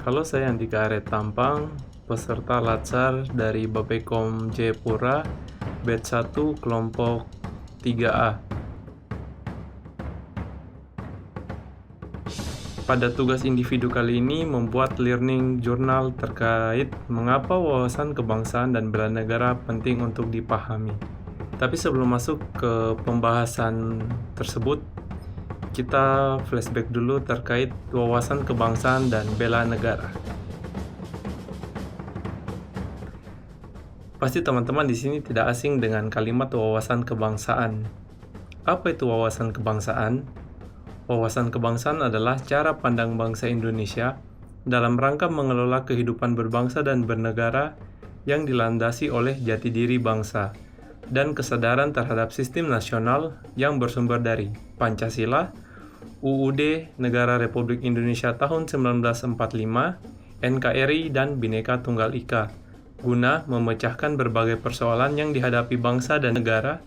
Halo, saya Andika Aret Tampang, peserta Latsar dari Bapekom Jayapura, batch 1 kelompok 3A. Pada tugas individu kali ini membuat learning journal terkait mengapa wawasan kebangsaan dan bela negara penting untuk dipahami. Tapi sebelum masuk ke pembahasan tersebut, kita flashback dulu terkait wawasan kebangsaan dan bela negara. Pasti teman-teman di sini tidak asing dengan kalimat wawasan kebangsaan. Apa itu wawasan kebangsaan? Wawasan kebangsaan adalah cara pandang bangsa Indonesia dalam rangka mengelola kehidupan berbangsa dan bernegara yang dilandasi oleh jati diri bangsa dan kesadaran terhadap sistem nasional yang bersumber dari Pancasila, UUD Negara Republik Indonesia tahun 1945, NKRI, dan Bhinneka Tunggal Ika, guna memecahkan berbagai persoalan yang dihadapi bangsa dan negara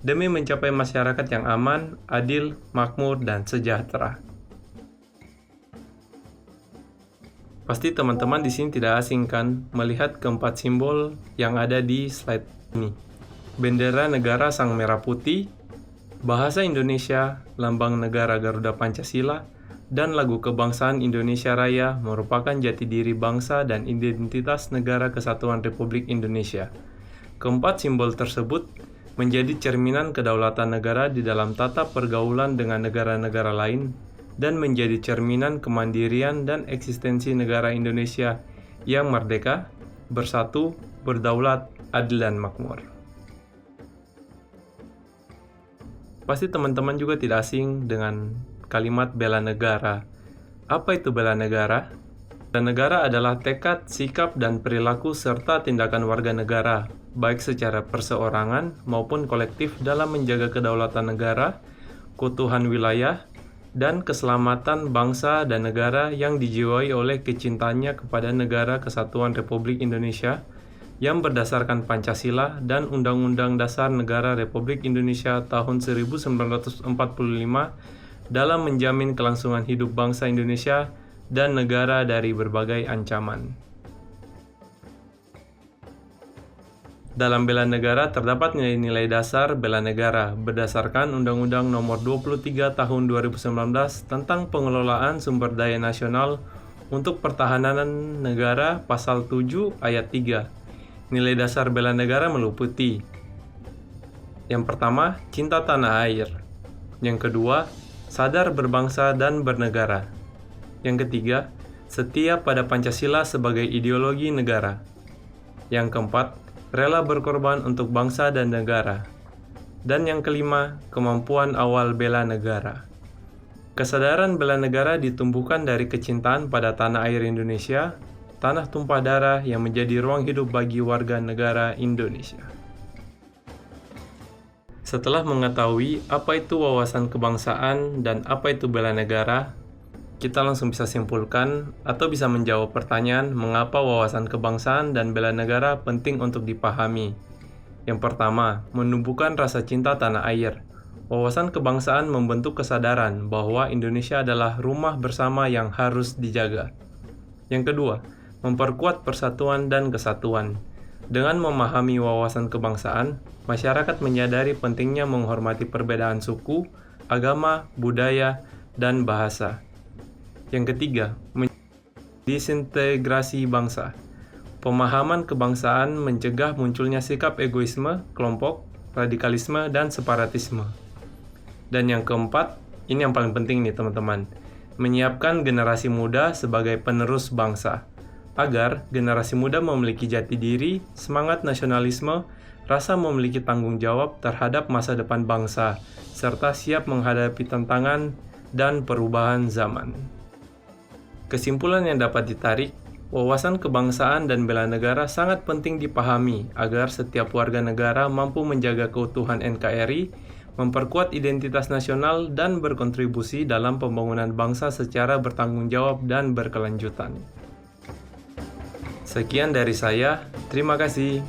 demi mencapai masyarakat yang aman, adil, makmur, dan sejahtera. Pasti teman-teman di sini tidak asing kan melihat keempat simbol yang ada di slide ini. Bendera negara Sang Merah Putih, bahasa Indonesia, lambang negara Garuda Pancasila, dan lagu kebangsaan Indonesia Raya merupakan jati diri bangsa dan identitas negara kesatuan Republik Indonesia. Keempat simbol tersebut menjadi cerminan kedaulatan negara di dalam tata pergaulan dengan negara-negara lain dan menjadi cerminan kemandirian dan eksistensi negara Indonesia yang merdeka, bersatu, berdaulat, adil, dan makmur. Pasti teman-teman juga tidak asing dengan kalimat bela negara. Apa itu bela negara? Bela negara adalah tekad, sikap, dan perilaku serta tindakan warga negara, baik secara perseorangan maupun kolektif dalam menjaga kedaulatan negara, keutuhan wilayah, dan keselamatan bangsa dan negara yang dijiwai oleh kecintaannya kepada negara kesatuan Republik Indonesia yang berdasarkan Pancasila dan Undang-Undang Dasar Negara Republik Indonesia tahun 1945 dalam menjamin kelangsungan hidup bangsa Indonesia dan negara dari berbagai ancaman. Dalam bela negara terdapat nilai-nilai dasar bela negara berdasarkan Undang-Undang Nomor 23 Tahun 2019 tentang pengelolaan sumber daya nasional untuk pertahanan negara Pasal 7 Ayat 3. Nilai dasar bela negara meliputi: yang pertama, cinta tanah air. Yang kedua, sadar berbangsa dan bernegara. Yang ketiga, setia pada Pancasila sebagai ideologi negara. Yang keempat, rela berkorban untuk bangsa dan negara. Dan yang kelima, kemampuan awal bela negara. Kesadaran bela negara ditumbuhkan dari kecintaan pada tanah air Indonesia, tanah tumpah darah yang menjadi ruang hidup bagi warga negara Indonesia. Setelah mengetahui apa itu wawasan kebangsaan dan apa itu bela negara, kita langsung bisa simpulkan atau bisa menjawab pertanyaan mengapa wawasan kebangsaan dan bela negara penting untuk dipahami. Yang pertama, menumbuhkan rasa cinta tanah air. Wawasan kebangsaan membentuk kesadaran bahwa Indonesia adalah rumah bersama yang harus dijaga. Yang kedua, memperkuat persatuan dan kesatuan. Dengan memahami wawasan kebangsaan, masyarakat menyadari pentingnya menghormati perbedaan suku, agama, budaya, dan bahasa. Yang ketiga, disintegrasi bangsa. Pemahaman kebangsaan mencegah munculnya sikap egoisme, kelompok, radikalisme, dan separatisme. Dan yang keempat, ini yang paling penting nih teman-teman, menyiapkan generasi muda sebagai penerus bangsa, agar generasi muda memiliki jati diri, semangat nasionalisme, rasa memiliki tanggung jawab terhadap masa depan bangsa, serta siap menghadapi tantangan dan perubahan zaman. Kesimpulan yang dapat ditarik, wawasan kebangsaan dan bela negara sangat penting dipahami agar setiap warga negara mampu menjaga keutuhan NKRI, memperkuat identitas nasional, dan berkontribusi dalam pembangunan bangsa secara bertanggung jawab dan berkelanjutan. Sekian dari saya, terima kasih.